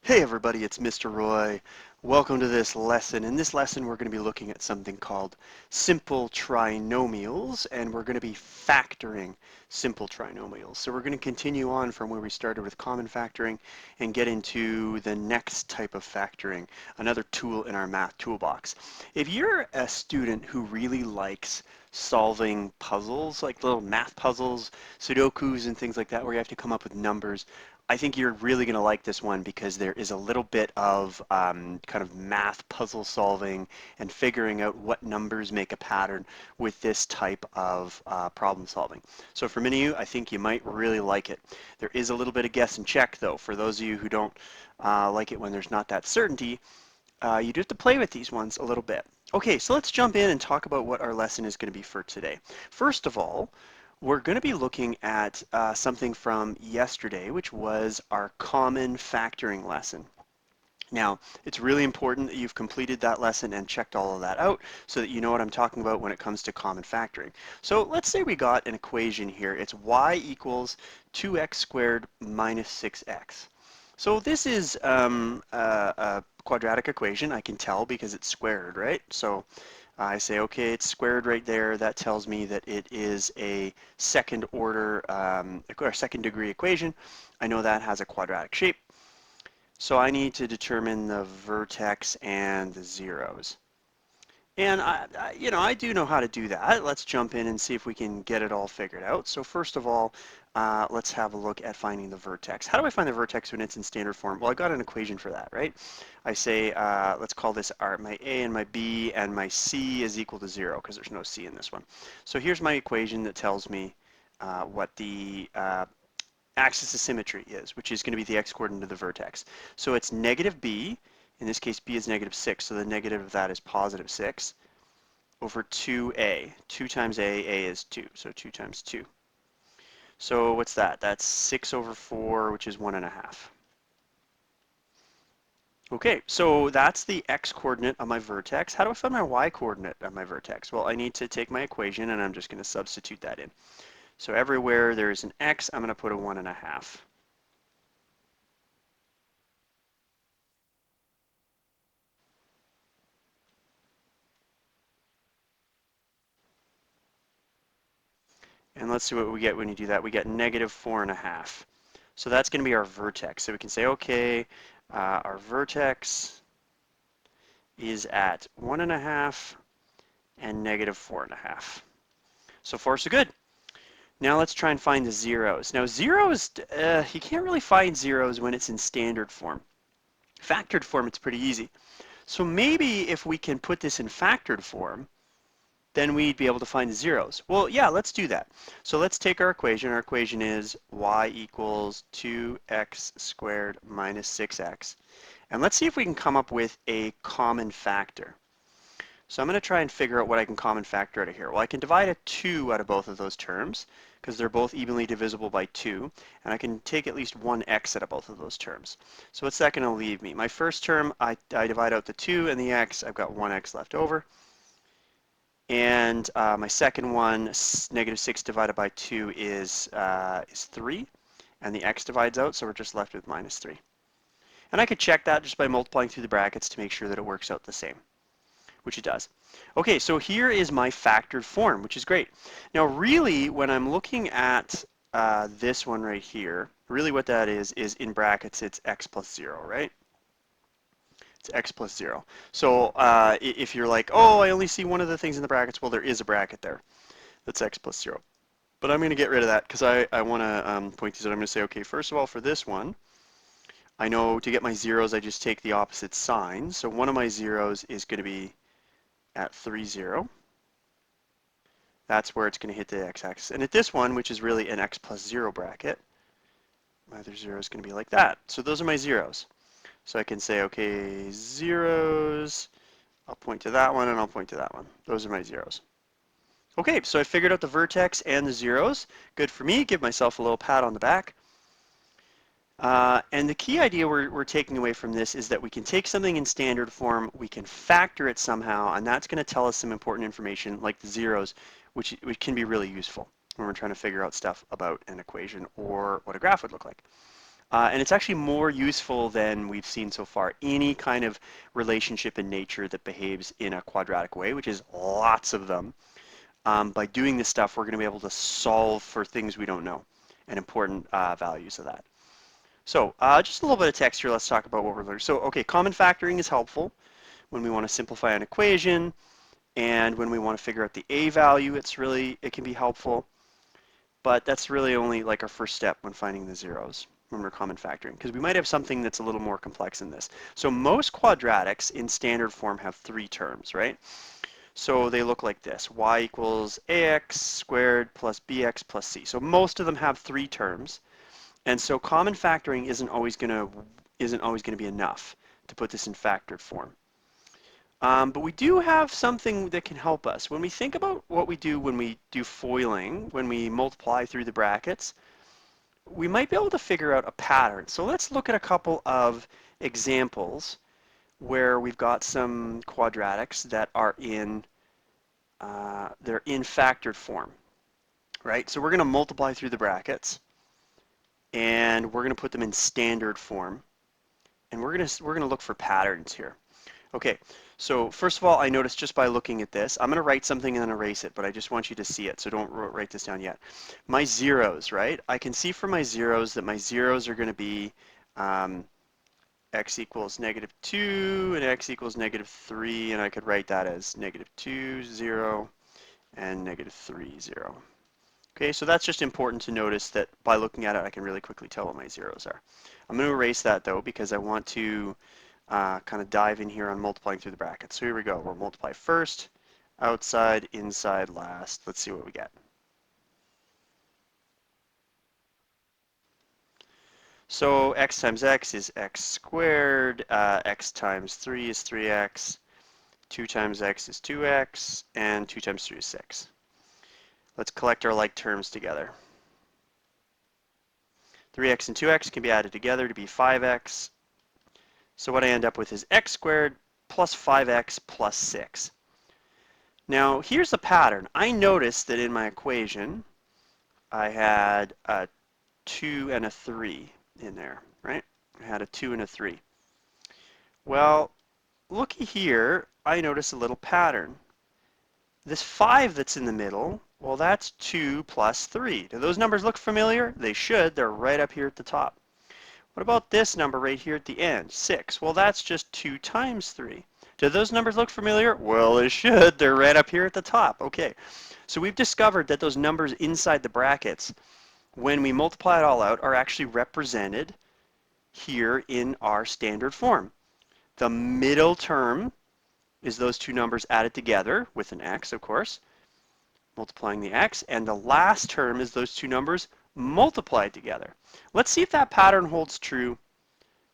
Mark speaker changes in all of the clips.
Speaker 1: Hey everybody, it's Mr. Roy. Welcome to this lesson. In this lesson, we're going to be looking at something called simple trinomials, and we're going to be factoring simple trinomials. So we're going to continue on from where we started with common factoring and get into the next type of factoring, another tool in our math toolbox. If you're a student who really likes solving puzzles, like little math puzzles, Sudokus and things like that, where you have to come up with numbers, I think you're really going to like this one because there is a little bit of kind of math puzzle solving and figuring out what numbers make a pattern with this type of problem solving. So for many of you, I think you might really like it. There is a little bit of guess and check though. For those of you who don't like it when there's not that certainty, you do have to play with these ones a little bit. Okay, so let's jump in and talk about what our lesson is going to be for today. First of all, we're going to be looking at something from yesterday, which was our common factoring lesson. Now, it's really important that you've completed that lesson and checked all of that out so that you know what I'm talking about when it comes to common factoring. So let's say we got an equation here. It's y equals 2x squared minus 6x. So this is a quadratic equation. I can tell because it's squared, right? So I say, okay, it's squared right there. That tells me that it is a second order or second degree equation. I know that has a quadratic shape. So I need to determine the vertex and the zeros. And I do know how to do that. Let's jump in and see if we can get it all figured out. So first of all, let's have a look at finding the vertex. How do I find the vertex when it's in standard form? Well, I got an equation for that, right? I say, let's call this my A and my B, and my C is equal to 0 because there's no C in this one. So here's my equation that tells me what the axis of symmetry is, which is going to be the x-coordinate of the vertex. So it's negative b, in this case b is negative 6, so the negative of that is positive 6, over 2a. 2 times a is 2, so 2 times 2. So what's that? That's 6 over 4, which is 1.5. Okay, so that's the x-coordinate of my vertex. How do I find my y-coordinate of my vertex? Well, I need to take my equation, and I'm just going to substitute that in. So everywhere there is an x, I'm going to put a 1.5. And let's see what we get when you do that. We get negative 4.5. So that's going to be our vertex. So we can say, okay, our vertex is at 1.5 and negative 4.5. So far, so good. Now let's try and find the zeros. Now zeros, you can't really find zeros when it's in standard form. Factored form, it's pretty easy. So maybe if we can put this in factored form, then we'd be able to find the zeros. Well, yeah, let's do that. So let's take our equation. Our equation is y equals 2x squared minus 6x. And let's see if we can come up with a common factor. So I'm going to try and figure out what I can common factor out of here. Well, I can divide a 2 out of both of those terms because they're both evenly divisible by 2. And I can take at least one x out of both of those terms. So what's that going to leave me? My first term, I divide out the 2 and the x. I've got 1x left over. And my second one, negative 6 divided by 2 is 3. And the x divides out, so we're just left with minus 3. And I could check that just by multiplying through the brackets to make sure that it works out the same, which it does. Okay, so here is my factored form, which is great. Now really, when I'm looking at this one right here, really what that is in brackets, it's x plus 0, right? It's x plus 0. So if you're like, oh, I only see one of the things in the brackets, well, there is a bracket there. That's x plus 0. But I'm going to get rid of that because I want to point these out. I'm going to say, okay, first of all, for this one, I know to get my zeros, I just take the opposite sign. So one of my zeros is going to be at 3, 0. That's where it's going to hit the x-axis. And at this one, which is really an x plus 0 bracket, my other 0 is going to be like that. So those are my zeros. So I can say, okay, zeros, I'll point to that one and I'll point to that one. Those are my zeros. Okay, so I figured out the vertex and the zeros. Good for me. Give myself a little pat on the back. And the key idea we're taking away from this is that we can take something in standard form, we can factor it somehow, and that's going to tell us some important information like the zeros, which can be really useful when we're trying to figure out stuff about an equation or what a graph would look like. And it's actually more useful than we've seen so far. Any kind of relationship in nature that behaves in a quadratic way, which is lots of them, by doing this stuff, we're going to be able to solve for things we don't know and important values of that. So just a little bit of text here. Let's talk about what we're learning. So, okay, common factoring is helpful when we want to simplify an equation, and when we want to figure out the a value, it can be helpful. But that's really only like our first step when finding the zeros when we're common factoring, because we might have something that's a little more complex than this. So most quadratics in standard form have three terms, right? So they look like this: y equals ax squared plus bx plus c. So most of them have three terms, and so common factoring isn't always gonna be enough to put this in factored form. But we do have something that can help us. When we think about what we do when we do foiling, when we multiply through the brackets, we might be able to figure out a pattern. So let's look at a couple of examples where we've got some quadratics that are they're in factored form, right? So we're going to multiply through the brackets, and we're going to put them in standard form, and we're going to look for patterns here. Okay, so first of all, I noticed just by looking at this, I'm going to write something and then erase it, but I just want you to see it, so don't write this down yet. My zeros, right? I can see from my zeros that my zeros are going to be x equals -2 and x equals -3, and I could write that as -2, 0, and -3, 0. Okay, so that's just important to notice that by looking at it, I can really quickly tell what my zeros are. I'm going to erase that though, because I want to kind of dive in here on multiplying through the brackets. So here we go. We'll multiply first, outside, inside, last. Let's see what we get. So x times x is x squared, x times 3 is 3x, 2 times x is 2x, and 2 times 3 is 6. Let's collect our like terms together. 3x and 2x can be added together to be 5x. So what I end up with is x squared plus 5x plus 6. Now here's the pattern. I noticed that in my equation I had a 2 and a 3 in there, right? I had a 2 and a 3. Well, looky here, I notice a little pattern. This 5 that's in the middle, well, that's 2 plus 3. Do those numbers look familiar? They should. They're right up here at the top. What about this number right here at the end, 6? Well, that's just 2 times 3. Do those numbers look familiar? Well, they should. They're right up here at the top. Okay, so we've discovered that those numbers inside the brackets, when we multiply it all out, are actually represented here in our standard form. The middle term is those two numbers added together with an x, of course, multiplying the x, and the last term is those two numbers multiplied together. Let's see if that pattern holds true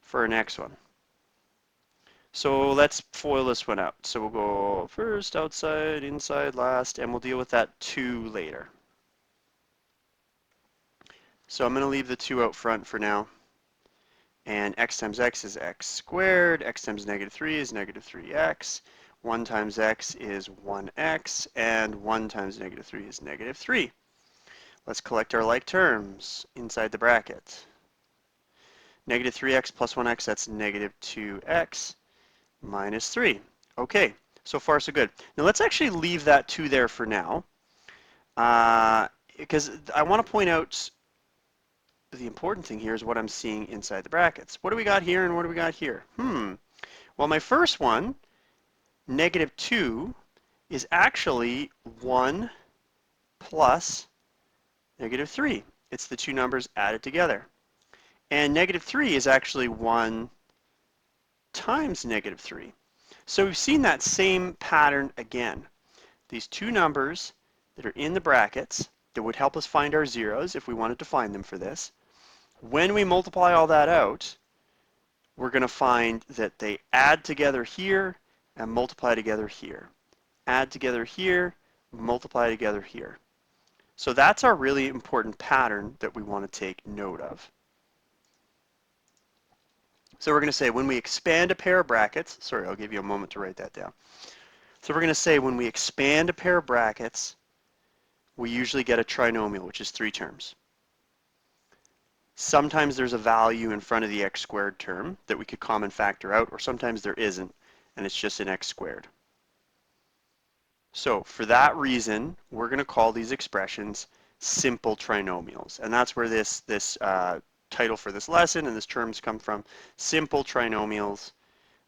Speaker 1: for our next one. So let's FOIL this one out. So we'll go first, outside, inside, last, and we'll deal with that 2 later. So I'm going to leave the 2 out front for now. And x times x is x squared, x times -3 is -3x, 1 times x is 1x, and 1 times -3 is -3. Let's collect our like terms inside the bracket. -3x plus 1x, that's -2x minus 3. Okay, so far so good. Now let's actually leave that 2 there for now, because I want to point out the important thing here is what I'm seeing inside the brackets. What do we got here and what do we got here? Well, my first one, -2, is actually 1 plus -3. It's the two numbers added together. And -3 is actually 1 times -3. So we've seen that same pattern again. These two numbers that are in the brackets that would help us find our zeros if we wanted to find them for this, when we multiply all that out, we're going to find that they add together here and multiply together here. Add together here, multiply together here. So that's our really important pattern that we want to take note of. So we're going to say when we expand a pair of brackets, sorry, I'll give you a moment to write that down. So we're going to say when we expand a pair of brackets, we usually get a trinomial, which is 3 terms. Sometimes there's a value in front of the x squared term that we could common factor out, or sometimes there isn't, and it's just an x squared. So for that reason, we're going to call these expressions simple trinomials. And that's where this title for this lesson and this terms come from. Simple trinomials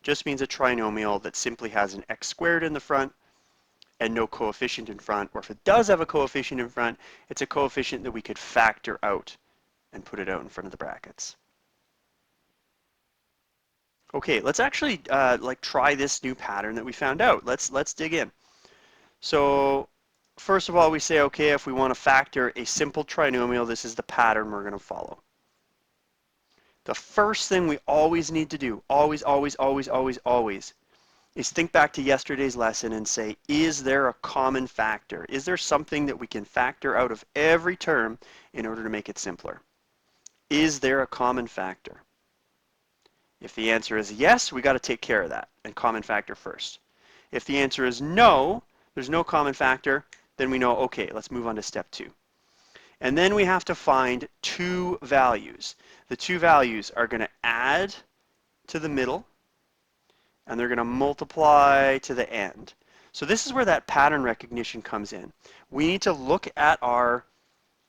Speaker 1: just means a trinomial that simply has an x squared in the front and no coefficient in front. Or if it does have a coefficient in front, it's a coefficient that we could factor out and put it out in front of the brackets. Okay, let's actually try this new pattern that we found out. Let's dig in. So first of all, we say, okay, if we want to factor a simple trinomial, this is the pattern we're going to follow. The first thing we always need to do, always, is think back to yesterday's lesson and say, is there a common factor? Is there something that we can factor out of every term in order to make it simpler? Is there a common factor? If the answer is yes, we got to take care of that and common factor first. If the answer is no, there's no common factor, then we know, okay, let's move on to step 2. And then we have to find two values. The two values are going to add to the middle, and they're going to multiply to the end. So this is where that pattern recognition comes in. We need to look at our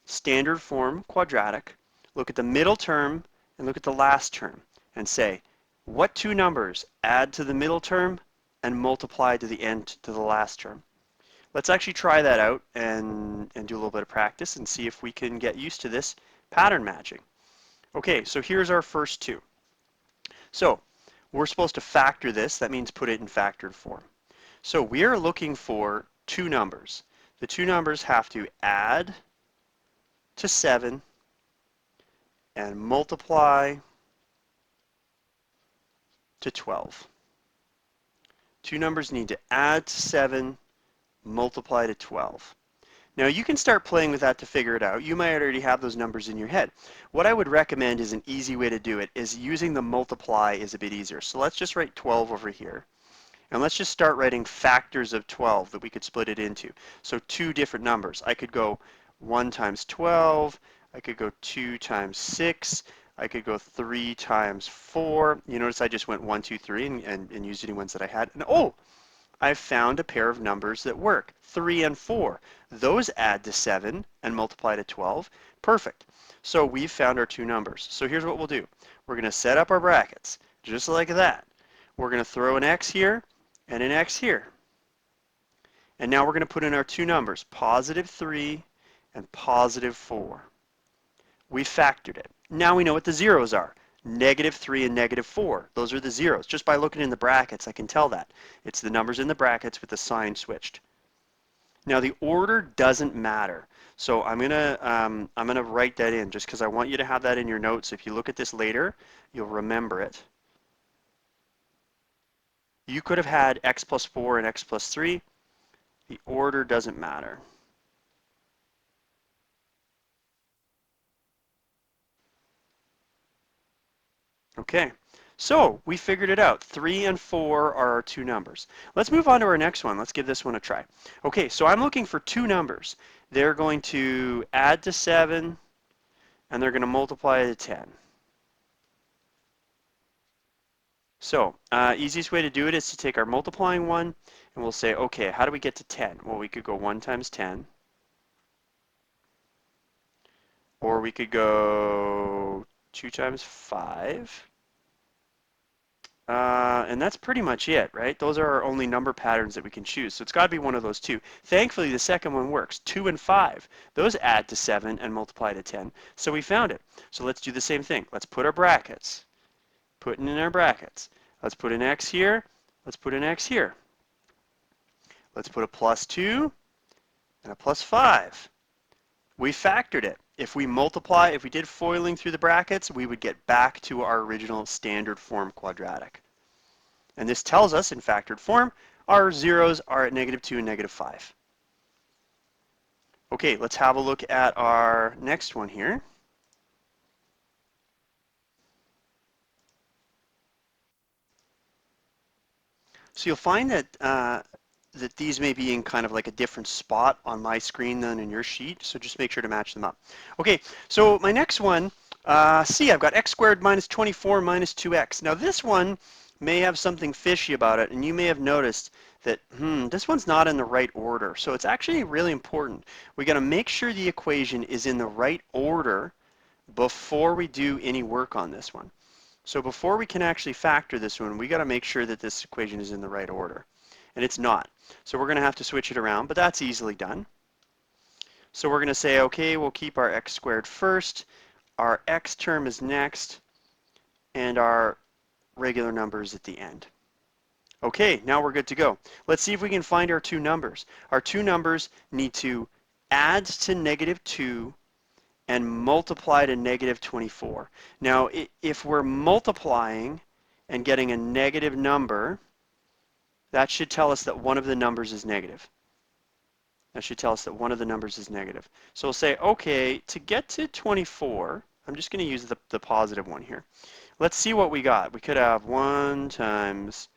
Speaker 1: standard form quadratic, look at the middle term, and look at the last term, and say, what two numbers add to the middle term and multiply to the end to the last term? Let's actually try that out and do a little bit of practice and see if we can get used to this pattern matching. Okay, so here's our first two. So we're supposed to factor this. That means put it in factored form. So we are looking for two numbers. The two numbers have to add to 7 and multiply to 12. Two numbers need to add to 7, multiply to 12. Now you can start playing with that to figure it out. You might already have those numbers in your head. What I would recommend is an easy way to do it is using the multiply is a bit easier. So let's just write 12 over here. And let's just start writing factors of 12 that we could split it into. So two different numbers. I could go 1 times 12. I could go 2 times 6. I could go 3 times 4. You notice I just went 1, 2, 3 and used any ones that I had. And oh, I've found a pair of numbers that work, 3 and 4. Those add to 7 and multiply to 12. Perfect. So we've found our two numbers. So here's what we'll do. We're going to set up our brackets, just like that. We're going to throw an x here and an x here. And now we're going to put in our two numbers, positive 3 and positive 4. We factored it. Now we know what the zeros are. Negative 3 and negative 4. Those are the zeros. Just by looking in the brackets, I can tell that. It's the numbers in the brackets with the sign switched. Now the order doesn't matter. So I'm gonna write that in just because I want you to have that in your notes. If you look at this later, you'll remember it. You could have had x plus 4 and x plus 3. The order doesn't matter. Okay, so we figured it out. 3 and 4 are our two numbers. Let's move on to our next one. Let's give this one a try. Okay, so I'm looking for two numbers. They're going to add to 7 and they're going to multiply to 10. So easiest way to do it is to take our multiplying one and we'll say, okay, how do we get to 10? Well, we could go 1 times 10. Or we could go 2 times 5. And that's pretty much it, right? Those are our only number patterns that we can choose. So it's got to be one of those two. Thankfully, the second one works. 2 and 5. Those add to 7 and multiply to 10. So we found it. So let's do the same thing. Let's put our brackets. Putting in our brackets. Let's put an x here. Let's put an x here. Let's put a plus 2 and a plus 5. We factored it. If we multiply, if we did foiling through the brackets, we would get back to our original standard form quadratic. And this tells us in factored form, our zeros are at -2 and -5. Okay, let's have a look at our next one here. So you'll find that that these may be in kind of like a different spot on my screen than in your sheet, so just make sure to match them up. Okay, so my next one, C, I've got x squared minus 24 minus 2x. Now this one may have something fishy about it, and you may have noticed that, this one's not in the right order. So it's actually really important. We got to make sure the equation is in the right order before we do any work on this one. So before we can actually factor this one, we got to make sure that this equation is in the right order. And it's not. So we're going to have to switch it around, but that's easily done. So we're going to say, okay, we'll keep our x squared first, our x term is next, and our regular numbers at the end. Okay, now we're good to go. Let's see if we can find our two numbers. Our two numbers need to add to negative 2 and multiply to negative 24. Now, if we're multiplying and getting a negative number, that should tell us that one of the numbers is negative. That should tell us that one of the numbers is negative. So we'll say, okay, to get to 24, I'm just going to use the positive one here. Let's see what we got. We could have 1 times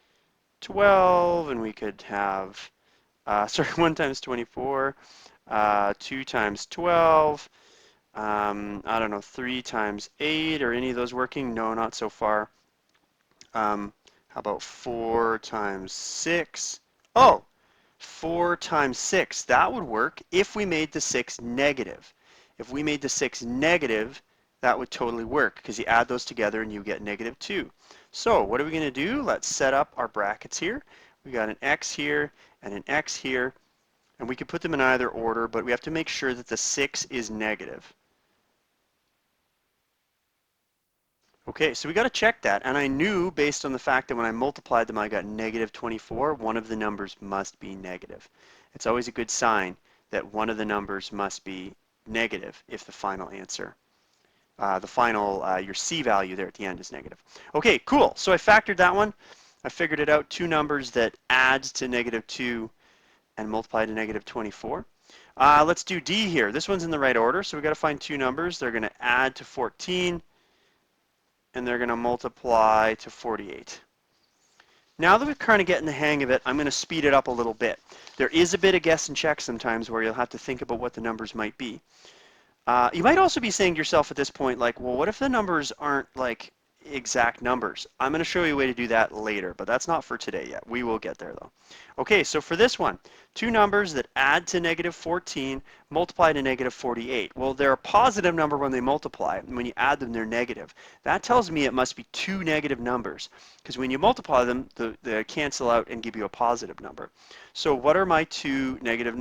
Speaker 1: 12, and we could have, 1 times 24, 2 times 12, I don't know, 3 times 8, or any of those working? No, not so far. How about 4 times 6? Oh, 4 times 6, that would work if we made the 6 negative. If we made the 6 negative, that would totally work because you add those together and you get negative 2. So what are we going to do? Let's set up our brackets here. We got an x here and an x here, and we could put them in either order, but we have to make sure that the 6 is negative. Okay, so we got to check that, and I knew based on the fact that when I multiplied them I got negative 24, one of the numbers must be negative. It's always a good sign that one of the numbers must be negative if the final answer, your C value there at the end is negative. Okay, cool. So I factored that one. I figured it out, two numbers that adds to negative 2 and multiply to negative 24. Let's do D here. This one's in the right order, so we got to find two numbers. They're going to add to 14 and they're going to multiply to 48. Now that we're kind of getting the hang of it, I'm going to speed it up a little bit. There is a bit of guess and check sometimes where you'll have to think about what the numbers might be. You might also be saying to yourself at this point, like, well, what if the numbers aren't like exact numbers? I'm going to show you a way to do that later, but that's not for today yet. We will get there though. Okay, so for this one, two numbers that add to negative 14 multiply to negative 48. Well, they're a positive number when they multiply, and when you add them, they're negative. That tells me it must be two negative numbers, because when you multiply them, they cancel out and give you a positive number. So what are my two negative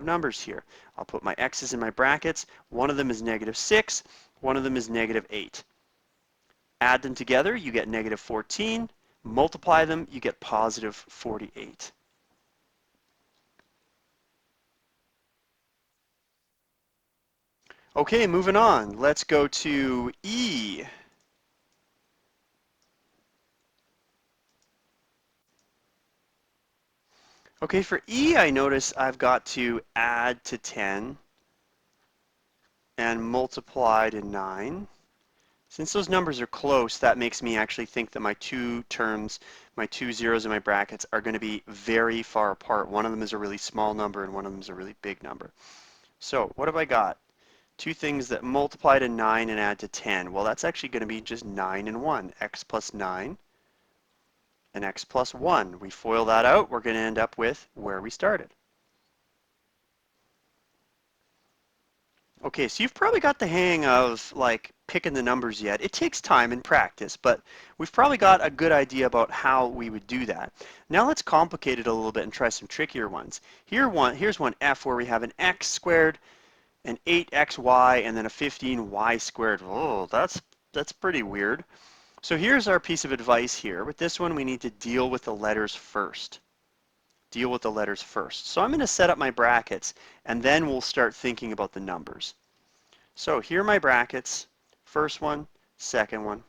Speaker 1: numbers here? I'll put my x's in my brackets. One of them is negative 6. One of them is negative 8. Add them together, you get negative 14. Multiply them, you get positive 48. Okay, moving on. Let's go to E. Okay, for E, I notice I've got to add to 10 and multiply to 9. Since those numbers are close, that makes me actually think that my two terms, my two zeros in my brackets, are going to be very far apart. One of them is a really small number and one of them is a really big number. So what have I got? Two things that multiply to 9 and add to 10. Well, that's actually going to be just 9 and 1. X plus 9 and x plus 1. We FOIL that out, we're going to end up with where we started. Okay, so you've probably got the hang of like picking the numbers yet. It takes time and practice, but we've probably got a good idea about how we would do that. Now let's complicate it a little bit and try some trickier ones. Here's one F where we have an x squared, an 8xy, and then a 15y squared. Oh, that's pretty weird. So here's our piece of advice here. With this one, we need to deal with the letters first. Deal with the letters first. So I'm going to set up my brackets, and then we'll start thinking about the numbers. So here are my brackets. First one, second one.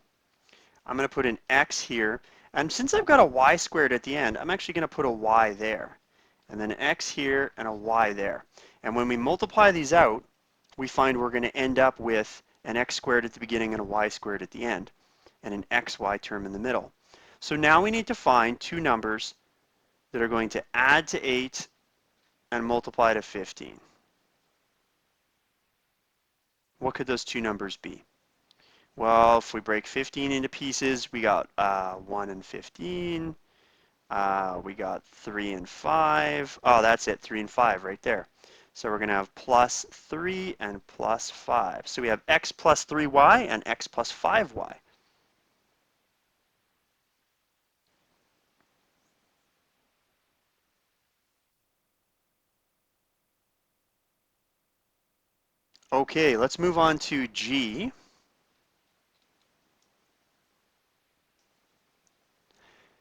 Speaker 1: I'm going to put an x here, and since I've got a y squared at the end, I'm actually going to put a y there, and then an x here and a y there. And when we multiply these out, we find we're going to end up with an x squared at the beginning and a y squared at the end, and an xy term in the middle. So now we need to find two numbers that are going to add to 8 and multiply to 15. What could those two numbers be? Well, if we break 15 into pieces, we got 1 and 15. We got 3 and 5. Oh, that's it, 3 and 5 right there. So we're going to have plus 3 and plus 5. So we have x plus 3y and x plus 5y. Okay, let's move on to G.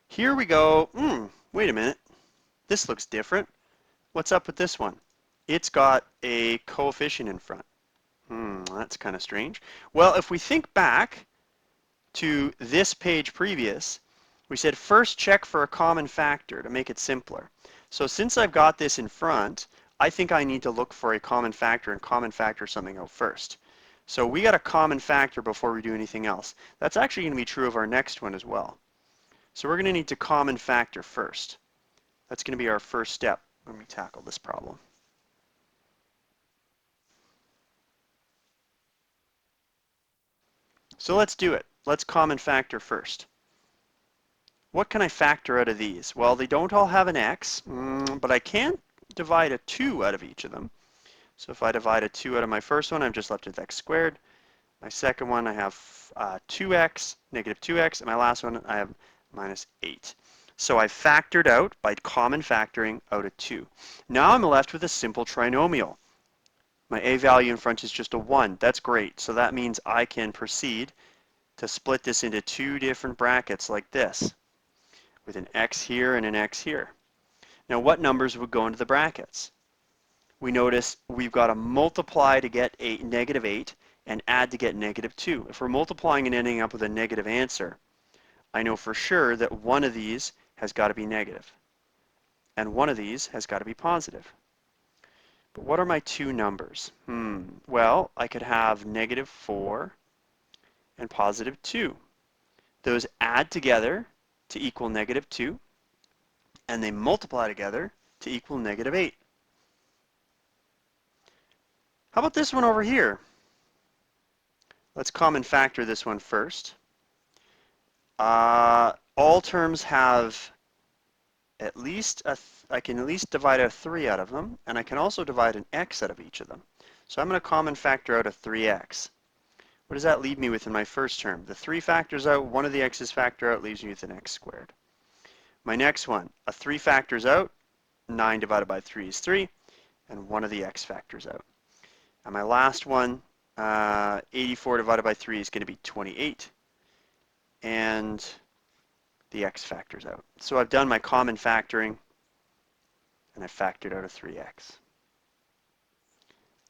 Speaker 1: Here we go. Wait a minute. This looks different. What's up with this one? It's got a coefficient in front. That's kind of strange. Well, if we think back to this page previous, we said first check for a common factor to make it simpler. So since I've got this in front, I think I need to look for a common factor and common factor something out first. So we got a common factor before we do anything else. That's actually going to be true of our next one as well. So we're going to need to common factor first. That's going to be our first step when we tackle this problem. So let's do it. Let's common factor first. What can I factor out of these? Well, they don't all have an x, but I can divide a 2 out of each of them. So if I divide a 2 out of my first one, I'm just left with x squared. My second one, I have 2x, negative 2x, and my last one, I have minus 8. So I factored out, by common factoring, out a 2. Now I'm left with a simple trinomial. My a value in front is just a 1. That's great. So that means I can proceed to split this into two different brackets like this, with an x here and an x here. Now what numbers would go into the brackets? We notice we've got to multiply to get a negative 8 and add to get negative 2. If we're multiplying and ending up with a negative answer, I know for sure that one of these has got to be negative and one of these has got to be positive. But what are my two numbers? Well, I could have negative 4 and positive 2. Those add together to equal negative 2, and they multiply together to equal negative 8. How about this one over here? Let's common factor this one first. All terms have at least I can at least divide a 3 out of them, and I can also divide an x out of each of them. So I'm going to common factor out a 3x. What does that leave me with in my first term? The 3 factors out, one of the x's factor out, leaves me with an x squared. My next one, a 3 factors out, 9 divided by 3 is 3, and one of the x factors out. And my last one, 84 divided by 3 is going to be 28, and the x factors out. So I've done my common factoring, and I factored out a 3x.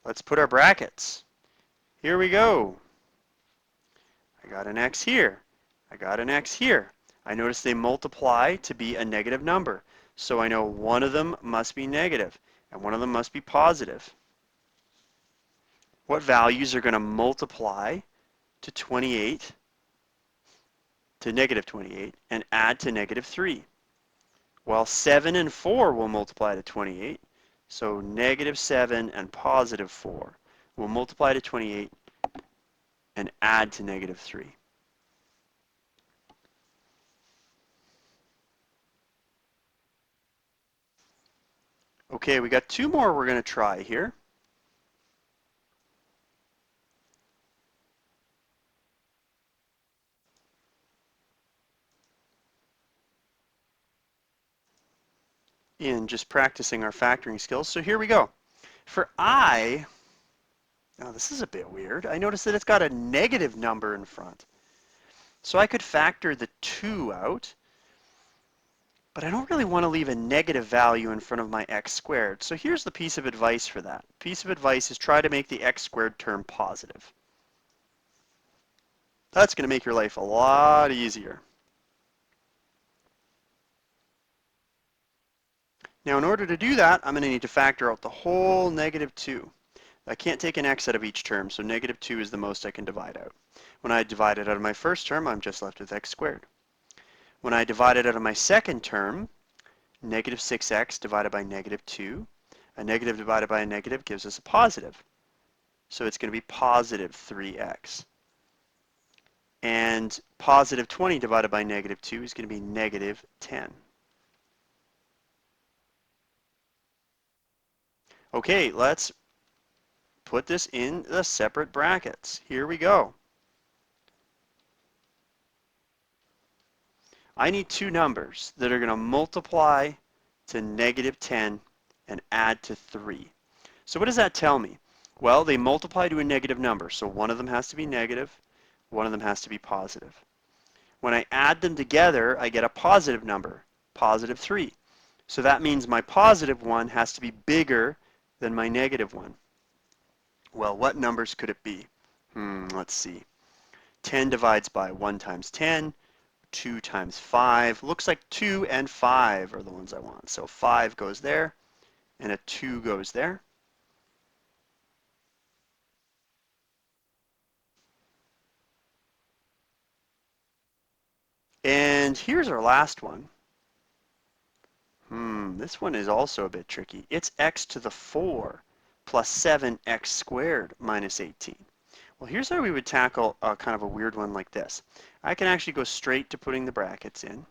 Speaker 1: Let's put our brackets. Here we go. I got an x here. I got an x here. I notice they multiply to be a negative number. So I know one of them must be negative, and one of them must be positive. What values are going to multiply to 28, to negative 28, and add to negative 3? Well, 7 and 4 will multiply to 28. So negative 7 and positive 4 will multiply to 28 and add to negative 3. Okay, we got two more we're going to try here. In just practicing our factoring skills. So here we go. For I, now this is a bit weird. I notice that it's got a negative number in front. So I could factor the 2 out, but I don't really want to leave a negative value in front of my x squared. So here's the piece of advice for that. Piece of advice is try to make the x squared term positive. That's going to make your life a lot easier. Now in order to do that, I'm going to need to factor out the whole negative 2. I can't take an x out of each term, so negative 2 is the most I can divide out. When I divide it out of my first term, I'm just left with x squared. When I divide it out of my second term, negative 6x divided by negative 2. A negative divided by a negative gives us a positive. So it's going to be positive 3x. And positive 20 divided by negative 2 is going to be negative 10. Okay, let's put this in the separate brackets. Here we go. I need two numbers that are going to multiply to negative 10 and add to 3. So what does that tell me? Well, they multiply to a negative number, so one of them has to be negative, one of them has to be positive. When I add them together, I get a positive number, positive 3. So that means my positive one has to be bigger than my negative one. Well, what numbers could it be? Let's see. 10 divides by 1 times 10, 2 times 5. Looks like 2 and 5 are the ones I want. So 5 goes there, and a 2 goes there. And here's our last one. This one is also a bit tricky. It's x to the 4 plus 7x squared minus 18. Well, here's how we would tackle kind of a weird one like this. I can actually go straight to putting the brackets in.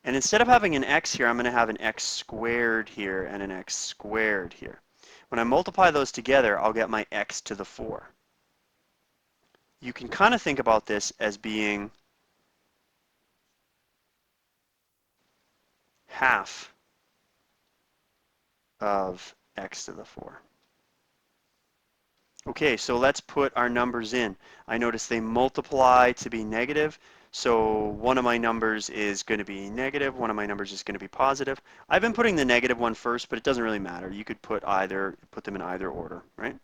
Speaker 1: And instead of having an x here, I'm going to have an x squared here and an x squared here. When I multiply those together, I'll get my x to the 4. You can kind of think about this as being half of x to the 4. Okay, so let's put our numbers in. I notice they multiply to be negative, so one of my numbers is going to be negative, one of my numbers is going to be positive. I've been putting the negative one first, but it doesn't really matter. You could put them in either order, right?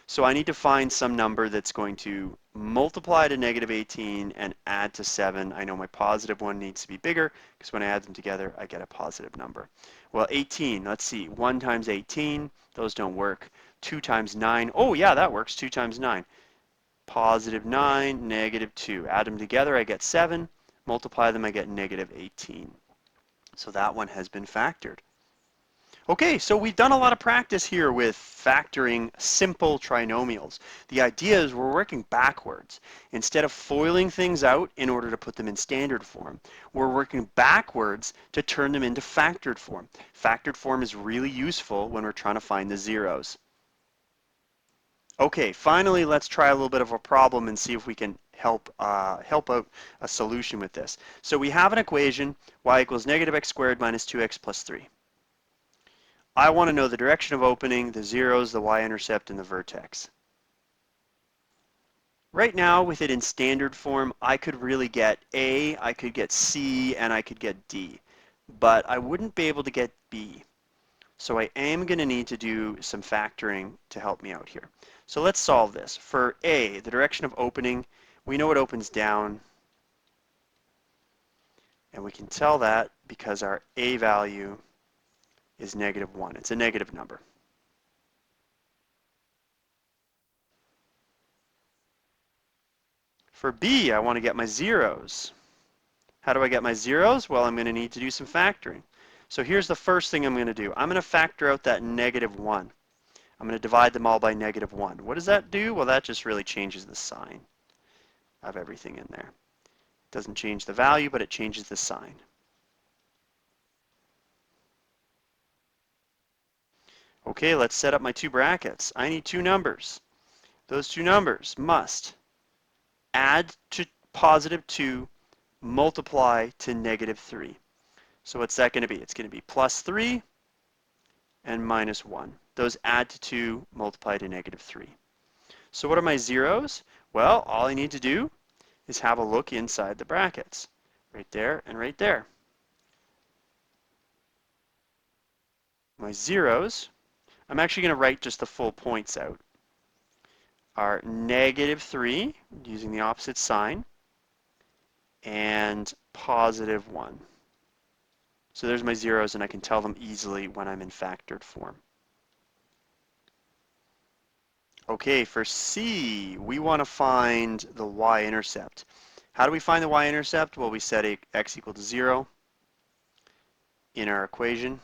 Speaker 1: So I need to find some number that's going to multiply to negative 18 and add to 7. I know my positive one needs to be bigger because when I add them together, I get a positive number. Well, 18, let's see, 1 times 18, those don't work. 2 times 9, oh yeah, that works, 2 times 9. Positive 9, negative 2. Add them together, I get 7. Multiply them, I get negative 18. So that one has been factored. Okay, so we've done a lot of practice here with factoring simple trinomials. The idea is we're working backwards. Instead of foiling things out in order to put them in standard form, we're working backwards to turn them into factored form. Factored form is really useful when we're trying to find the zeros. Okay, finally, let's try a little bit of a problem and see if we can help out a solution with this. So we have an equation, y equals negative x squared minus 2x plus 3. I want to know the direction of opening, the zeros, the y-intercept, and the vertex. Right now, with it in standard form, I could really get A, I could get C, and I could get D. But I wouldn't be able to get B. So I am going to need to do some factoring to help me out here. So let's solve this. For A, the direction of opening, we know it opens down. And we can tell that because our A value is negative 1. It's a negative number. For B, I want to get my zeros. How do I get my zeros? Well, I'm going to need to do some factoring. So here's the first thing I'm going to do. I'm going to factor out that negative 1. I'm going to divide them all by negative 1. What does that do? Well, that just really changes the sign of everything in there. It doesn't change the value, but it changes the sign. Okay, let's set up my two brackets. I need two numbers. Those two numbers must add to positive 2, multiply to negative 3. So what's that going to be? It's going to be plus 3 and minus 1. Those add to 2, multiply to negative 3. So what are my zeros? Well, all I need to do is have a look inside the brackets. Right there and right there. My zeros, I'm actually going to write just the full points out, are negative 3, using the opposite sign, and positive 1. So there's my zeros, and I can tell them easily when I'm in factored form. Okay, for C, we want to find the y-intercept. How do we find the y-intercept? Well, we set x equal to 0 in our equation.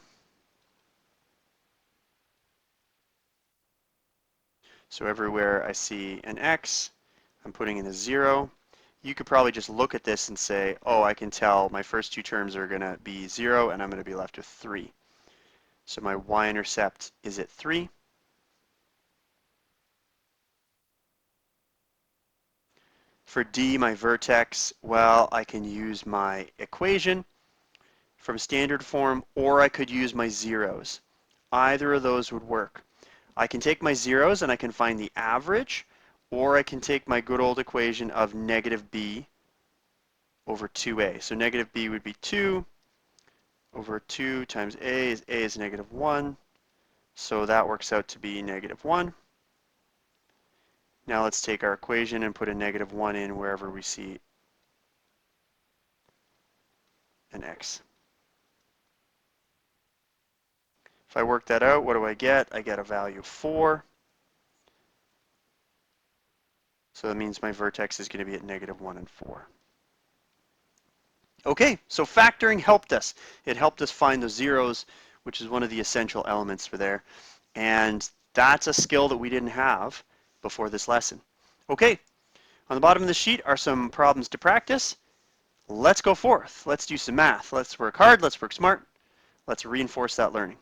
Speaker 1: So everywhere I see an x, I'm putting in a 0. you could probably just look at this and say, oh, I can tell my first two terms are going to be 0 and I'm going to be left with 3. So my y-intercept is at 3. For D, my vertex, well, I can use my equation from standard form, or I could use my zeros. Either of those would work. I can take my zeros and I can find the average, or I can take my good old equation of negative b over 2a. So negative b would be 2 over 2 times a is negative 1. So that works out to be negative 1. Now let's take our equation and put a negative 1 in wherever we see an x. If I work that out, what do I get? I get a value of 4. So that means my vertex is going to be at negative 1 and 4. Okay, so factoring helped us. It helped us find those zeros, which is one of the essential elements for there. And that's a skill that we didn't have before this lesson. Okay, on the bottom of the sheet are some problems to practice. Let's go forth. Let's do some math. Let's work hard. Let's work smart. Let's reinforce that learning.